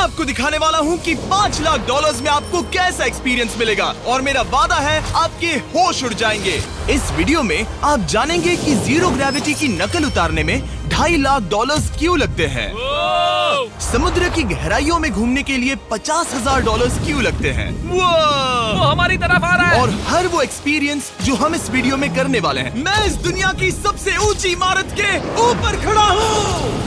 आपको दिखाने वाला हूँ कि 5 लाख डॉलर्स में आपको कैसा एक्सपीरियंस मिलेगा और मेरा वादा है आपके होश उड़ जाएंगे। इस वीडियो में आप जानेंगे कि जीरो ग्रेविटी की नकल उतारने में 2.5 लाख डॉलर्स क्यों लगते हैं, समुद्र की गहराइयों में घूमने के लिए 50,000 डॉलर्स क्यों लगते हैं, वो हमारी तरफ आ रहा है। और हर वो एक्सपीरियंस जो हम इस वीडियो में करने वाले हैं। मैं इस दुनिया की सबसे ऊंची इमारत के ऊपर खड़ा हूँ,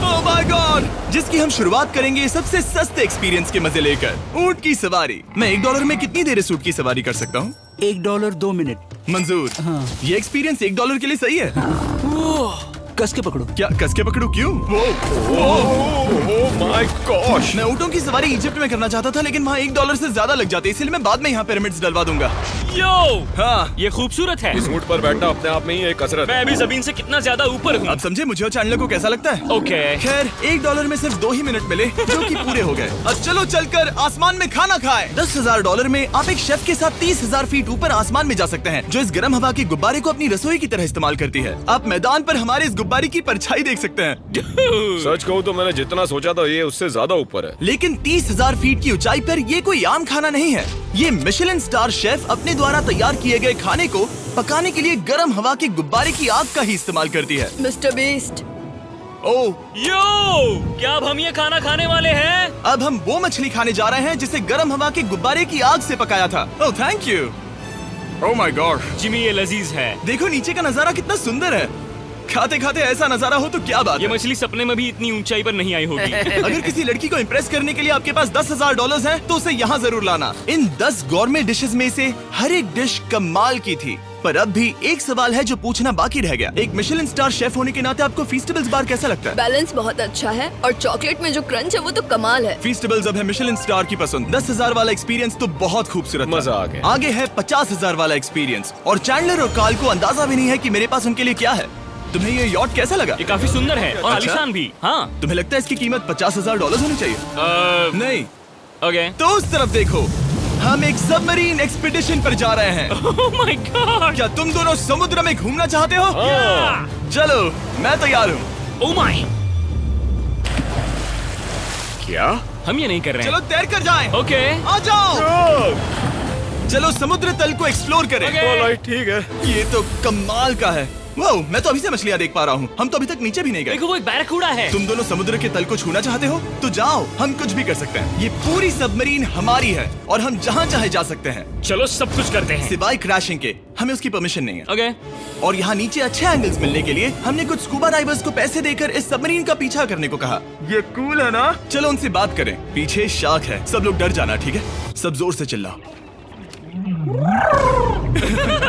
ओह माय गॉड, जिसकी हम शुरुआत करेंगे सबसे सस्ते एक्सपीरियंस के मजे लेकर, ऊंट की सवारी। मैं $1 में कितनी देर इस ऊंट की सवारी कर सकता हूँ? $1 2 मिनट। मंजूर। हाँ। ये एक्सपीरियंस $1 के लिए सही है। कस के पकड़ो। क्या कस के पकड़ू? क्यों? माय गॉश, मैं ऊँटों की सवारी इजिप्ट में करना चाहता था, लेकिन वहाँ $1 से ज्यादा लग जाते, इसलिए मैं बाद में यहाँ पिरामिड्स डलवा दूंगा। यो, हाँ, ये खूबसूरत है। इस ऊंट पर बैठना अपने आप में ही एक कसरत मैं है। अभी जमीन से कितना ज्यादा ऊपर हूँ। अब समझे मुझे और चैनल को कैसा लगता है। ओके, खैर $1 में सिर्फ 2 ही मिनट मिले, जो कि पूरे हो गए। अब चलो चलकर आसमान में खाना खाएं। $10,000 में आप एक शेफ के साथ 30,000 फीट ऊपर आसमान में जा सकते हैं, जो इस गर्म हवा के गुब्बारे को अपनी रसोई की तरह इस्तेमाल करती है। आप मैदान पर हमारे इस गुब्बारे की परछाई देख सकते हैं। सच कहूँ तो मैंने जितना सोचा था ये उससे ज्यादा ऊपर है। लेकिन 30,000 फीट की ऊंचाई पर ये कोई आम खाना नहीं है। ये मिशेलिन स्टार शेफ अपने द्वारा तैयार किए गए खाने को पकाने के लिए गर्म हवा के गुब्बारे की आग का ही इस्तेमाल करती है। मिस्टर बीस्ट, ओह, यो, क्या अब हम ये खाना खाने वाले हैं? अब हम वो मछली खाने जा रहे हैं जिसे गर्म हवा के गुब्बारे की आग से पकाया था। Oh thank you. Oh my God, Jimmy, ये लजीज है। देखो नीचे का नजारा कितना सुंदर है। खाते खाते ऐसा नजारा हो तो क्या बात ये है। मछली सपने में भी इतनी ऊंचाई पर नहीं आई होगी। अगर किसी लड़की को इम्प्रेस करने के लिए आपके पास $10,000 है तो उसे यहाँ जरूर लाना। इन 10 गौरमेट डिशेस में से हर एक डिश कमाल की थी, पर अब भी एक सवाल है जो पूछना बाकी रह गया। एक मिशेलिन स्टार शेफ होने के नाते आपको फीस्टेबल्स बार कैसा लगता है? बैलेंस बहुत अच्छा है और चॉकलेट में जो क्रंच है वो तो कमाल है। फीस्टेबल्स अब है मिशेलिन स्टार की पसंद। 10,000 वाला एक्सपीरियंस तो बहुत खूबसूरत था। मजा आ गया। आगे है 50,000 वाला एक्सपीरियंस, और चैंडलर और कार्ल को अंदाजा भी नहीं है कि मेरे पास उनके लिए क्या है। तुम्हें ये यॉट कैसा लगा? ये काफी सुंदर है और अच्छा? आलीशान भी। हाँ, तुम्हें लगता है इसकी कीमत $50,000 होनी चाहिए? नहीं। ओके। तो उस तरफ देखो, हम एक सबमरीन एक्सपीडिशन पर जा रहे हैं। ओह माय गॉड, क्या तुम दोनों समुद्र में घूमना चाहते हो? चलो, मैं तैयार हूँ। ओह माय, क्या? हम ये नहीं कर रहे चलो हैं। तैर कर जाएं। ओके, आ जाओ, चलो समुद्र तल को एक्सप्लोर करें। Okay. ऑलराइट, ठीक है। ये तो कमाल का है। वाह, मैं तो अभी से मछलियाँ देख पा रहा हूँ। हम तो अभी तक नीचे भी नहीं गए। देखो वो एक बैरकूडा है। तुम दोनों समुद्र के तल को छूना चाहते हो तो जाओ, हम कुछ भी कर सकते हैं। ये पूरी सबमरीन हमारी है और हम जहाँ चाहे जा सकते हैं, चलो सब कुछ करते हैं। सिवाय क्रैशिंग के। हमें उसकी परमिशन नहीं है। ओके, और यहाँ नीचे अच्छे एंगल्स मिलने के लिए हमने कुछ स्कूबा डाइवर्स को पैसे देकर इस सबमरीन का पीछा करने को कहा। ये कूल है ना? चलो उनसे बात करें। पीछे शार्क है, सब लोग डर जाना, ठीक है? सब जोर से चिल्लाओ।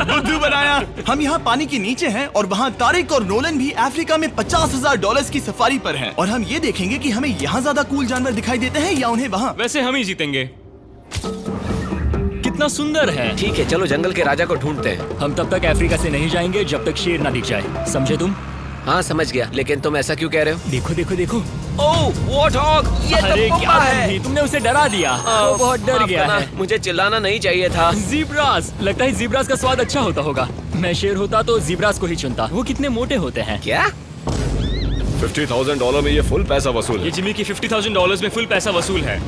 बुद्धू बनाया। हम यहाँ पानी के नीचे हैं और वहाँ तारिक और नोलन भी अफ्रीका में $50,000 की सफारी पर हैं। और हम ये देखेंगे कि हमें यहाँ ज्यादा कूल जानवर दिखाई देते हैं या उन्हें वहाँ। वैसे हम ही जीतेंगे। कितना सुंदर है। ठीक है, चलो जंगल के राजा को ढूंढते हैं। हम तब तक अफ्रीका से नहीं जाएंगे जब तक शेर ना दिख जाए, समझे तुम? हाँ समझ गया, लेकिन तुम ऐसा क्यों कह रहे हो? देखो देखो देखो। ओह वॉर्थॉग, ये अरे तो क्या पप्पा है। तुम तुमने उसे डरा दिया। वो बहुत डर माफ गया करना, है। मुझे चिल्लाना नहीं चाहिए था। जीब्रास, लगता है जीब्रास का स्वाद अच्छा होता होगा। मैं शेर होता तो जीब्रास को ही चुनता। वो कितने मोटे होते हैं। क्या? $50,000 में ये फुल पैसा वसूल ये है। जिमी की $50,000 में फुल पैसा वसूल है।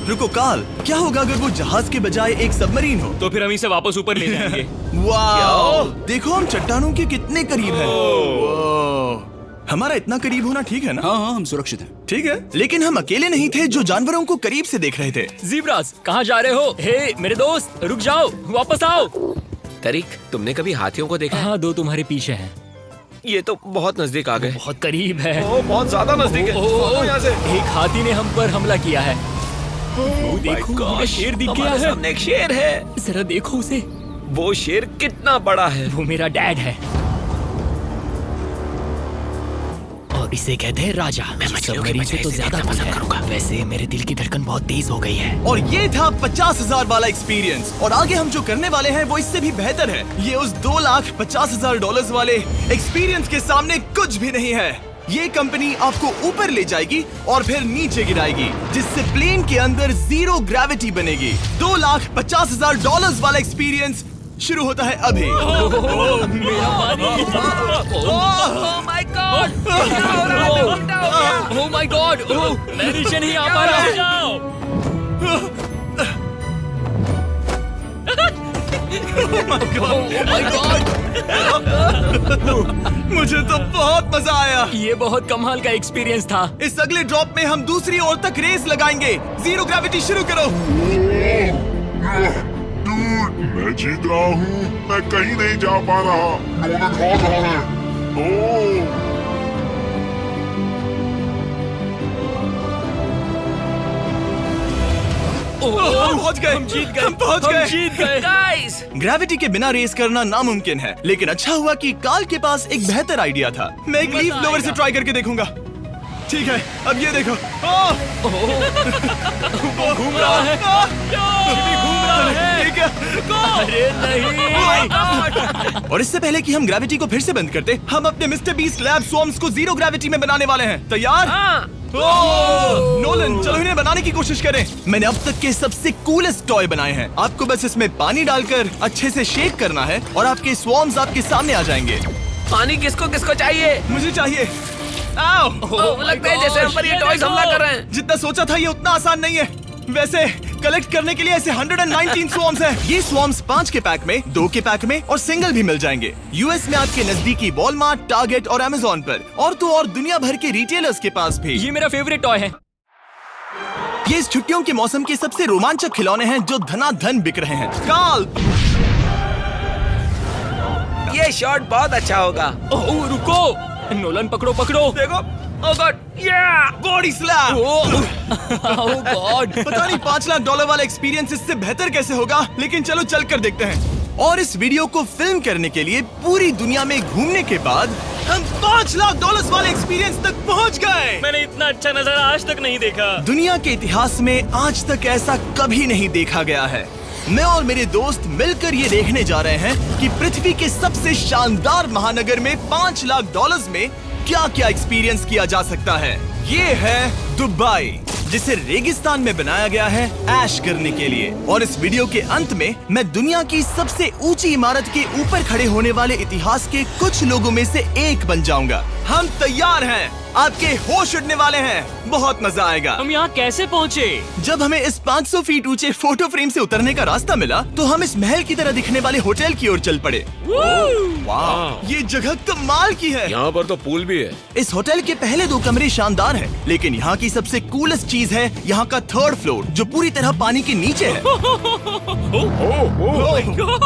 रुको कार्ल, क्या होगा अगर वो जहाज के बजाय एक सबमरीन हो? तो फिर हम इसे वापस ऊपर ले जाएंगे। वाह, देखो हम चट्टानों के कितने करीब हैं। वाह, हमारा इतना करीब होना ठीक है ना? हाँ हाँ, हम सुरक्षित हैं। ठीक है, लेकिन हम अकेले नहीं थे जो जानवरों को करीब से देख रहे थे। जीब्रास, कहाँ जा रहे हो? हे मेरे दोस्त, रुक जाओ, वापस आओ। तरीक, तुमने कभी हाथियों को देखा है? हाँ, 2 तुम्हारे पीछे हैं। ये तो बहुत नजदीक आ गए। बहुत करीब है। ओह, बहुत ज्यादा नजदीक है। ओह, यहाँ से। एक हाथी ने हम पर हमला किया है। वो देखो, हमें शेर दिख गया हमारे है। सामने एक शेर है। जरा देखो उसे। वो शेर कितना बड़ा है। वो मेरा डैड है और इसे कहते हैं राजा। मैं मछलियों की सबमरीन वजह से तो से ज्यादा देखना कुछ पसंद है। करूंगा। वैसे मेरे दिल की धड़कन बहुत तेज हो गई है। और ये था 50,000 वाला एक्सपीरियंस, और आगे हम जो करने वाले हैं वो इससे भी बेहतर है। ये उस $2,50,000 वाले एक्सपीरियंस के सामने कुछ भी नहीं है। ये कंपनी आपको ऊपर ले जाएगी और फिर नीचे गिराएगी, जिससे प्लेन के अंदर जीरो ग्रेविटी बनेगी। $2,50,000 वाला एक्सपीरियंस शुरू होता है अभी। मेरा पानी। Oh my God! Oh my God! मैं नीचे नहीं आ पा रहा हूँ। माय गॉड, मुझे तो बहुत मजा आया। ये बहुत कमाल का एक्सपीरियंस था। इस अगले ड्रॉप में हम दूसरी ओर तक रेस लगाएंगे। जीरो ग्रेविटी शुरू करो। मैं जीत रहा हूँ। मैं कहीं नहीं जा पा रहा। नोलन भाग रहा है। ओह हम पहुंच गए। हम जीत गए, हम पहुंच हम गए। जीत गए। गाइस, ग्रेविटी के बिना रेस करना नामुमकिन है, लेकिन अच्छा हुआ कि कार्ल के पास एक बेहतर आइडिया था। मैं एक मजा लीफ ब्लोअर से आएगा। ट्राई करके देखूंगा। ठीक है, अब ये देखो। घूम रहा है, जिमी घूम रहा है। ठीक है। अरे नहीं। और इससे पहले कि हम ग्रेविटी को फिर से बंद करते, हम अपने मिस्टर बीस्ट लैब स्वॉर्म्स को जीरो ग्रेविटी में बनाने वाले हैं। तैयार? हाँ। नोलन, चलो इन्हें बनाने की कोशिश करें। मैंने अब तक के सबसे कूलेस्ट टॉय बनाए हैं। आपको बस इसमें पानी डालकर अच्छे से शेक करना है और आपके स्वॉर्म्स आपके सामने आ जाएंगे। पानी किसको किसको चाहिए? मुझे चाहिए। आओ। लगता है जैसे हम पर ये टॉयज हमला कर रहे हैं। जितना सोचा था ये उतना आसान नहीं है। वैसे कलेक्ट करने के लिए ऐसे 119 स्वॉर्म्स हैं। ये स्वॉर्म्स 5 के पैक में, 2 के पैक में और सिंगल भी मिल जाएंगे। यूएस में आपके नजदीकी वॉलमार्ट, टारगेट और अमेज़न पर, और तो और दुनिया भर के रिटेलर्स के पास भी। ये मेरा फेवरेट टॉय है। ये इस छुट्टियों के मौसम के सबसे रोमांचक खिलौने हैं जो धनाधन बिक रहे हैं। कार्ल, ये शॉट बहुत अच्छा होगा। ओह रुको, नोलन पकड़ो पकड़ो। देखो, ओह गॉड, या बॉडी स्लैम। ओह गॉड। पता नहीं $5 लाख वाला एक्सपीरियंस इससे बेहतर कैसे होगा, लेकिन चलो चल कर देखते हैं। और इस वीडियो को फिल्म करने के लिए पूरी दुनिया में घूमने के बाद हम $5 लाख वाले एक्सपीरियंस तक पहुंच गए। मैंने इतना अच्छा नजारा आज तक नहीं देखा। दुनिया के इतिहास में आज तक ऐसा कभी नहीं देखा गया है। मैं और मेरे दोस्त मिलकर ये देखने जा रहे हैं कि पृथ्वी के सबसे शानदार महानगर में $5 लाख में क्या क्या एक्सपीरियंस किया जा सकता है। ये है दुबई, जिसे रेगिस्तान में बनाया गया है ऐश करने के लिए। और इस वीडियो के अंत में मैं दुनिया की सबसे ऊंची इमारत के ऊपर खड़े होने वाले इतिहास के कुछ लोगों में से एक बन जाऊंगा। हम तैयार हैं, आपके होश उड़ने वाले हैं, बहुत मजा आएगा। हम यहाँ कैसे पहुँचे? जब हमें इस 500 फीट ऊंचे फोटो फ्रेम से उतरने का रास्ता मिला तो हम इस महल की तरह दिखने वाले होटल की ओर चल पड़े। वाह, ये जगह कमाल की है। यहाँ पर तो पूल भी है। इस होटल के पहले 2 कमरे शानदार हैं, लेकिन यहाँ की सबसे कूलेस्ट चीज है यहाँ का 3rd फ्लोर, जो पूरी तरह पानी के नीचे है।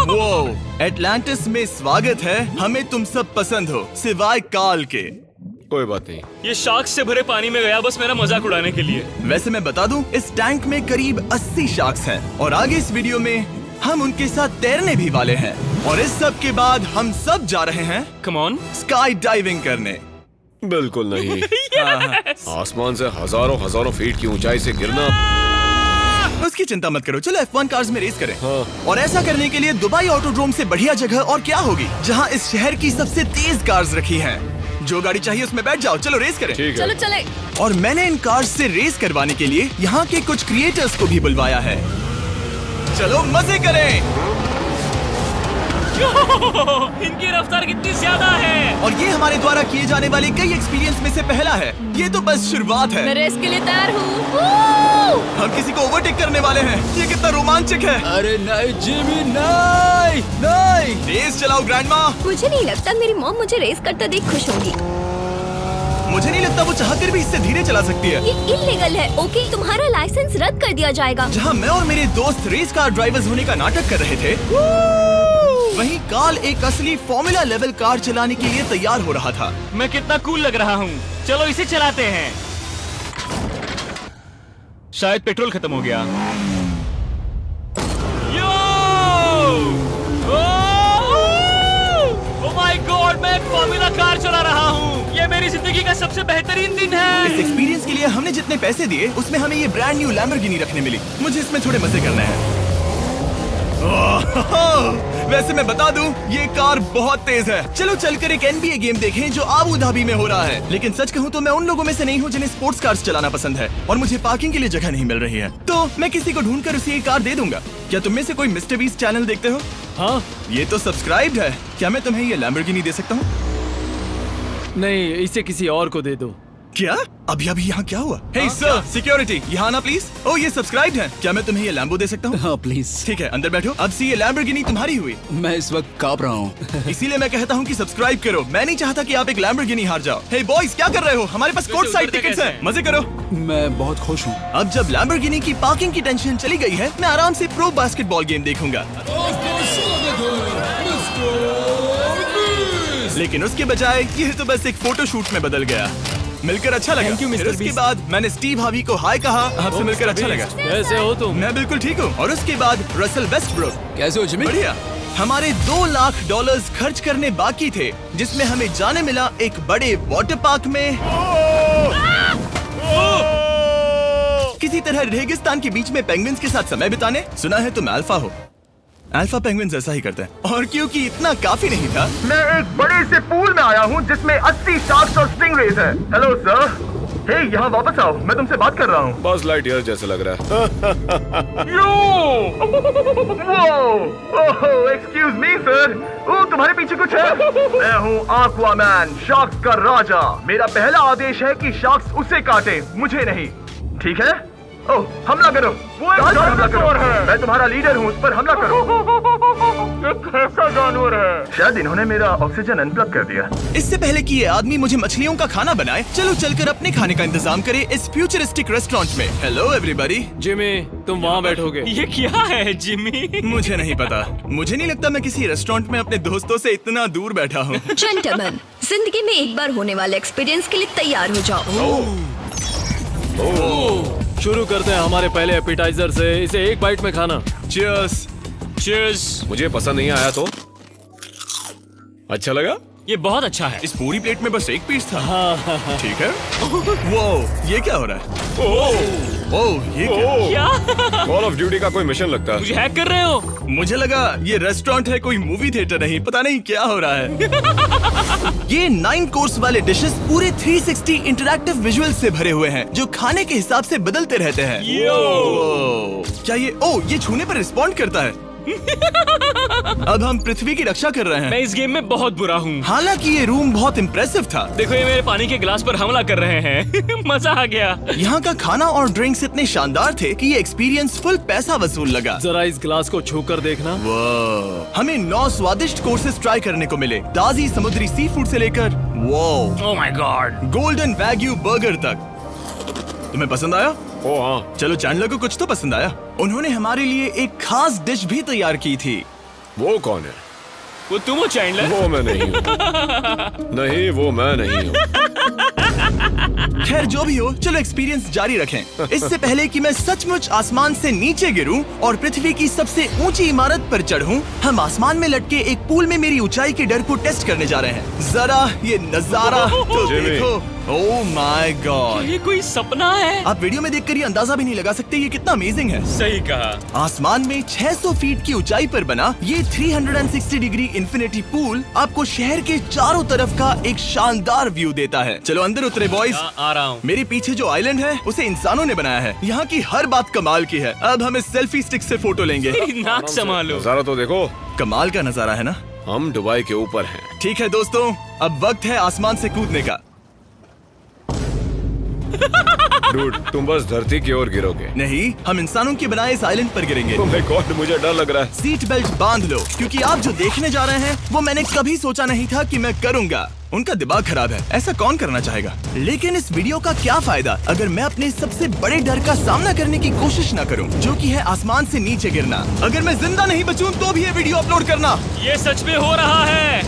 वो एटलांटिस में स्वागत है। हमें तुम सब पसंद हो सिवाय कार्ल के। कोई बात नहीं। ये शार्क्स से भरे पानी में गया बस मेरा मजाक उड़ाने के लिए। वैसे मैं बता दूं, इस टैंक में करीब 80 शार्क्स हैं और आगे इस वीडियो में हम उनके साथ तैरने भी वाले हैं। और इस सब के बाद हम सब जा रहे हैं कम ऑन। स्काई डाइविंग करने। बिल्कुल नहीं। आसमान से हजारों फीट की ऊंचाई से गिरना। उसकी चिंता मत करो, चलो F1 कार्स में रेस करें। हाँ। और ऐसा करने के लिए दुबई ऑटोड्रोम से बढ़िया जगह और क्या होगी, जहां इस शहर की सबसे तेज कार्स रखी हैं। जो गाड़ी चाहिए उसमें बैठ जाओ, चलो रेस करें। ठीक चलो है। चले। और मैंने इन कार्स से रेस करवाने के लिए यहाँ के कुछ क्रिएटर्स को भी बुलवाया है। चलो मजे करें। इनकी रफ्तार कितनी ज्यादा है। और ये हमारे द्वारा किए जाने वाले कई एक्सपीरियंस में से पहला है। ये तो बस शुरुआत है। मैं रेस के लिए तैयार हूँ। हम किसी को ओवरटेक करने वाले हैं। ये कितना रोमांचक है। अरे नहीं जिमी, नहीं नहीं। रेस चलाओ ग्रैंडमा। मुझे नहीं लगता मेरी मॉम मुझे रेस करते देख खुश होंगी। मुझे नहीं लगता वो चाहकर भी इससे धीरे चला सकती है। ये इल्लीगल है। ओके, तुम्हारा लाइसेंस रद्द कर दिया जाएगा। जहाँ मैं और मेरे दोस्त रेस कार ड्राइवर्स होने का नाटक कर रहे थे, वहीं कार्ल एक असली फॉर्मूला लेवल कार चलाने के लिए तैयार हो रहा था। मैं कितना कूल लग रहा हूँ। चलो इसे चलाते हैं। शायद पेट्रोल खत्म हो गया। ओह माय गॉड, मैं एक फॉर्मूला कार चला रहा हूँ। ये मेरी जिंदगी का सबसे बेहतरीन दिन है। इस एक्सपीरियंस के लिए हमने जितने पैसे दिए उसमें हमें ये ब्रांड न्यू लैम्बोर्गिनी रखने मिली। मुझे इसमें थोड़े मजे करने हैं। वैसे मैं बता दूं, ये कार बहुत तेज है। चलो चलकर एक NBA गेम देखें जो आबू धाबी में हो रहा है। लेकिन सच कहूं तो मैं उन लोगों में से नहीं हूं जिन्हें स्पोर्ट्स कार्स चलाना पसंद है और मुझे पार्किंग के लिए जगह नहीं मिल रही है, तो मैं किसी को ढूंढकर उसे ये कार दे दूंगा। क्या तुम में से कोई मिस्टर बीस्ट चैनल देखते हो? हाँ ये तो सब्सक्राइब्ड है। क्या मैं तुम्हें ये लैम्बोर्गिनी दे सकता हूँ? नहीं, इसे किसी और को दे दो। क्या अभी अभी यहाँ क्या हुआ? हे सर, सिक्योरिटी, यहाँ आना प्लीज। ओ ये सब्सक्राइब है, क्या मैं तुम्हें ये लैम्बो दे सकता हूँ? हाँ प्लीज। ठीक है, अंदर बैठो। अब से ये लैम्बोर्गिनी तुम्हारी हुई। मैं इस वक्त कांप रहा हूँ। इसीलिए मैं कहता हूँ कि सब्सक्राइब करो। मैं नहीं चाहता कि आप एक लैम्बोर्गिनी हार जाओ। हे बॉयज, क्या कर रहे हो? हमारे पास कोर्ट साइड टिकट्स हैं, मजे करो। मैं बहुत खुश हूँ। अब जब लैम्बोर्गिनी की पार्किंग की टेंशन चली गई है, मैं आराम से प्रो बास्केटबॉल गेम देखूंगा। लेकिन उसके बजाय ये तो बस एक फोटो शूट में बदल गया। मिलकर अच्छा लगा। Thank you, फिर Mr. उसके Beast। बाद मैंने स्टीव हावी को हाय कहा। आपसे मिलकर अच्छा लगा। कैसे हो तुम? मैं बिल्कुल ठीक हूँ। और उसके बाद रसल वेस्टब्रुक। कैसे हो जिमी? बढ़िया। हमारे $2 लाख खर्च करने बाकी थे, जिसमें हमें जाने मिला एक बड़े वाटर पार्क में किसी तरह रेगिस्तान के बीच में पेंगुइन्स के साथ समय बिताने। सुना है तुम अल्फा हो। अल्फा पेंगुइन्स ऐसा ही करते हैं। और क्योंकि इतना काफी नहीं था, मैं एक बड़े से पूल में आया हूँ जिसमें 80 शार्क्स और स्टिंगरेज हैं। हेलो सर, हे यहाँ वापस आओ, मैं तुमसे बात कर रहा हूँ। बस लाइट ईयर जैसे लग रहा है। एक्सक्यूज मी सर, ओ तुम्हारे पीछे कुछ है? मैं हूँ आक्वामैन, शार्क्स का राजा। मेरा पहला आदेश है कि शार्क्स उसे काटे, मुझे नहीं। ठीक है? ओह, हमला करो। वो एक जानवर है। मैं तुम्हारा लीडर हूँ, उस पर हमला करो। एक कैसा जानवर है? शायद इन्होंने मेरा ऑक्सीजन अनप्लग कर दिया। इससे पहले कि ये आदमी मुझे मछलियों का खाना बनाए, चलो चलकर अपने खाने का इंतजाम करें इस फ्यूचरिस्टिक रेस्टोरेंट में। Hello everybody. जिमी, तुम वहाँ बैठोगे? ये क्या है जिमी? मुझे नहीं पता। मुझे नहीं लगता मैं किसी रेस्टोरेंट में अपने दोस्तों से इतना दूर बैठा हूँ। जेंटलमैन, जिंदगी में एक बार होने वाले एक्सपीरियंस के लिए तैयार हो जाओ। शुरू करते हैं हमारे पहले एपिटाइजर से। इसे एक बाइट में खाना। Cheers। चीयर्स। मुझे पसंद नहीं आया तो अच्छा लगा। ये बहुत अच्छा है। इस पूरी प्लेट में बस एक पीस था। ठीक है। वो ये क्या हो रहा है? ओह ये क्या? क्या? कॉल ऑफ ड्यूटी का कोई मिशन लगता है। मुझे हैक कर रहे हो? मुझे लगा ये रेस्टोरेंट है, कोई मूवी थिएटर नहीं। पता नहीं क्या हो रहा है। ये 9 कोर्स वाले डिशेस पूरे 360 इंटरैक्टिव विजुअल से भरे हुए हैं, जो खाने के हिसाब से बदलते रहते हैं। क्या ये छूने पर रिस्पॉन्ड करता है? अब हम पृथ्वी की रक्षा कर रहे हैं। मैं इस गेम में बहुत बुरा हूँ। हालांकि ये रूम बहुत इम्प्रेसिव था। देखो, ये मेरे पानी के गिलास पर हमला कर रहे हैं। मजा आ गया। यहाँ का खाना और ड्रिंक्स इतने शानदार थे कि ये एक्सपीरियंस फुल पैसा वसूल लगा। जरा इस गिलास को छूकर देखना। हमें 9 स्वादिष्ट कोर्सेस ट्राई करने को मिले, ताजी समुद्री सी फूड से लेकर oh my God, golden wagyu burger तक। तुम्हें पसंद आया? ओ हाँ, चलो चैंडलर को कुछ तो पसंद आया। उन्होंने हमारे लिए एक खास डिश भी तैयार की थी। वो कौन है? वो तुम हो चैंडलर? वो मैं नहीं हूँ। नहीं, वो मैं नहीं हूँ। खैर जो भी हो, चलो एक्सपीरियंस जारी रखें। इससे पहले कि मैं सचमुच आसमान से नीचे गिरूं और पृथ्वी की सबसे ऊंची इमारत पर चढ़ूं, हम आसमान में लटके एक पूल में मेरी ऊंचाई के डर को टेस्ट करने जा रहे हैं। जरा ये नजारा तो जिमी। देखो। ओह माय गॉड, ये कोई सपना है? आप वीडियो में देखकर ये अंदाजा भी नहीं लगा सकते ये कितना अमेजिंग है। सही कहा। आसमान में 600 फीट की ऊंचाई पर बना ये 360 डिग्री इंफिनिटी पूल आपको शहर के चारों तरफ का एक शानदार व्यू देता है। चलो अंदर उतरे बॉयज। आ रहा हूँ। मेरे पीछे जो आइलैंड है उसे इंसानों ने बनाया है। यहाँ की हर बात कमाल की है। अब हम इस सेल्फी स्टिक से फोटो लेंगे। नाक संभालो। नजारा तो देखो। कमाल का नजारा है ना? हम दुबई के ऊपर हैं। ठीक है दोस्तों, अब वक्त है आसमान से कूदने का। डूड, तुम बस धरती की ओर गिरोगे। नहीं, हम इंसानों के बनाए इस आइलैंड पर गिरेंगे। Oh my God, मुझे डर लग रहा है। सीट बेल्ट बांध लो, क्योंकि आप जो देखने जा रहे हैं वो मैंने कभी सोचा नहीं था कि मैं करूंगा। उनका दिमाग खराब है, ऐसा कौन करना चाहेगा? लेकिन इस वीडियो का क्या फायदा अगर मैं अपने सबसे बड़े डर का सामना करने की कोशिश न करूं, जो कि है आसमान से नीचे गिरना। अगर मैं जिंदा नहीं बचूं तो भी ये वीडियो अपलोड करना। ये सच में हो रहा है?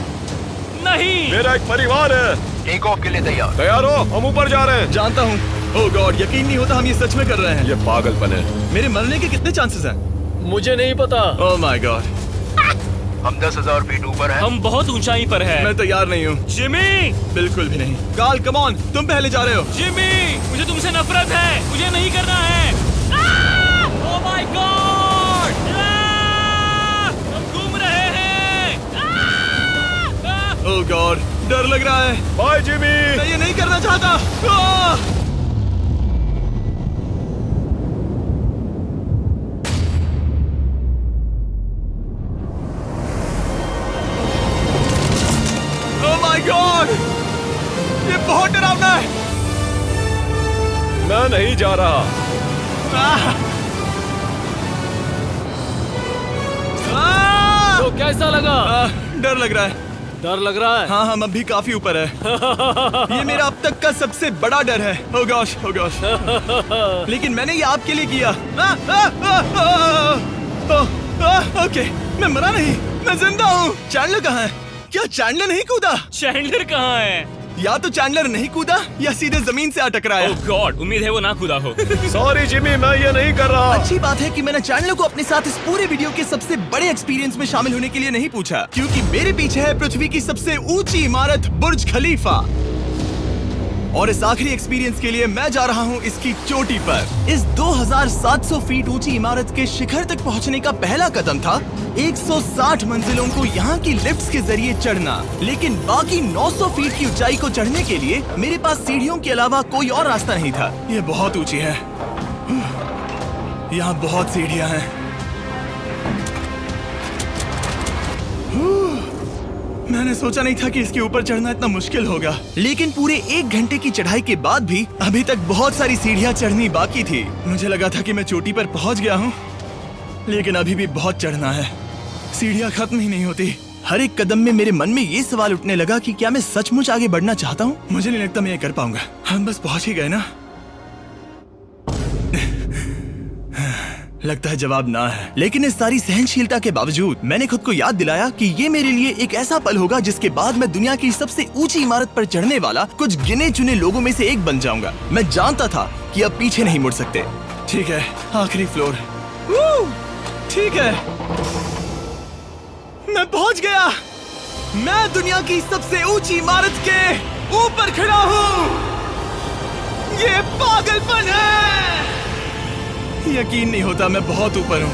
नहीं। मेरा एक परिवार है। टेक ऑफ के लिए तैयार। तैयार हो? हम ऊपर जा रहे हैं। जानता हूँ। ओह गॉड, यकीन नहीं होता हम ये सच में कर रहे हैं। ये पागलपन है। मेरे मरने के कितने चांसेस हैं? मुझे नहीं पता। Oh my God. हम 10,000 फीट ऊपर हैं। हम बहुत ऊंचाई पर हैं। मैं तैयार नहीं हूँ। जिमी, बिल्कुल भी नहीं। काल, कम ऑन, तुम पहले जा रहे हो। जिमी, मुझे तुमसे नफरत है। मुझे नहीं करना है। ओह माय गॉड, हम घूम रहे हैं। ओह गॉड, डर लग रहा है। Bye Jimmy. मैं ये नहीं करना चाहता। आह! ओह माय गॉड, ये बहुत डरावना है। जा रहा। तो कैसा लगा? डर लग रहा है। डर लग रहा है? हाँ हम अभी काफी ऊपर है। ये मेरा अब तक का सबसे बड़ा डर है। Oh gosh, oh gosh। लेकिन मैंने ये आपके लिए किया। ओके, मैं मरा नहीं, मैं जिंदा हूँ। चैंडलर कहाँ है? क्या चैंडलर नहीं कूदा? चैंडलर कहाँ है? या तो चैंडलर नहीं कूदा या सीधे जमीन से आ टकराया। ओह गॉड, उम्मीद है वो ना खुदा हो। सॉरी जिमी, मैं ये नहीं कर रहा। अच्छी बात है कि मैंने चैंडलर को अपने साथ इस पूरे वीडियो के सबसे बड़े एक्सपीरियंस में शामिल होने के लिए नहीं पूछा, क्योंकि मेरे पीछे है पृथ्वी की सबसे ऊंची इमारत बुर्ज खलीफा। और इस आखिरी एक्सपीरियंस के लिए मैं जा रहा हूँ इसकी चोटी पर। इस 2700 फीट ऊंची इमारत के शिखर तक पहुँचने का पहला कदम था 160 मंजिलों को यहाँ की लिफ्ट्स के जरिए चढ़ना। लेकिन बाकी 900 फीट की ऊंचाई को चढ़ने के लिए मेरे पास सीढ़ियों के अलावा कोई और रास्ता नहीं था। ये बहुत ऊंची है, यहाँ बहुत सीढ़ियाँ हैं। मैंने सोचा नहीं था कि इसके ऊपर चढ़ना इतना मुश्किल होगा, लेकिन पूरे 1 घंटे की चढ़ाई के बाद भी अभी तक बहुत सारी सीढ़ियां चढ़नी बाकी थी। मुझे लगा था कि मैं चोटी पर पहुंच गया हूं, लेकिन अभी भी बहुत चढ़ना है। सीढ़ियां खत्म ही नहीं होती। हर एक कदम में मेरे मन में ये सवाल उठने लगा कि क्या मैं सचमुच आगे बढ़ना चाहता हूँ? मुझे नहीं लगता मैं ये कर पाऊंगा। हम बस पहुंच ही गए ना। लगता है जवाब ना है, लेकिन इस सारी सहनशीलता के बावजूद मैंने खुद को याद दिलाया कि ये मेरे लिए एक ऐसा पल होगा जिसके बाद मैं दुनिया की सबसे ऊंची इमारत पर चढ़ने वाला कुछ गिने चुने लोगों में से एक बन जाऊंगा। मैं जानता था कि अब पीछे नहीं मुड़ सकते। ठीक है, आखिरी फ्लोर। ठीक है, मैं पहुंच गया। मैं दुनिया की सबसे ऊंची इमारत के ऊपर खड़ा हूँ। ये पागलपन है। यकीन नहीं होता, मैं बहुत ऊपर हूँ।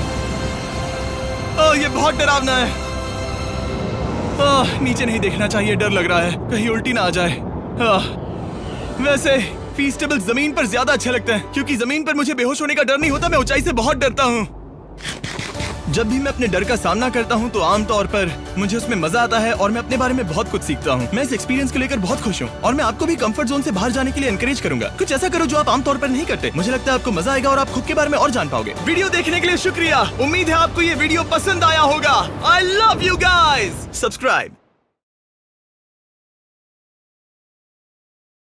ओह, ये बहुत डरावना है। ओह, नीचे नहीं देखना चाहिए, डर लग रहा है कहीं उल्टी ना आ जाए। वैसे फीस्टेबल जमीन पर ज्यादा अच्छा लगता है, क्योंकि जमीन पर मुझे बेहोश होने का डर नहीं होता। मैं ऊंचाई से बहुत डरता हूँ। जब भी मैं अपने डर का सामना करता हूँ तो आमतौर पर मुझे उसमें मजा आता है और मैं अपने बारे में बहुत कुछ सीखता हूँ। मैं इस एक्सपीरियंस को लेकर बहुत खुश हूँ और मैं आपको भी कंफर्ट जोन से बाहर जाने के लिए एनकरेज करूंगा। कुछ ऐसा करो जो आप आमतौर पर नहीं करते। मुझे लगता है आपको मजा आएगा और आप खुद के बारे में और जान पाओगे। वीडियो देखने के लिए शुक्रिया। उम्मीद है आपको ये वीडियो पसंद आया होगा। I love you guys. Subscribe.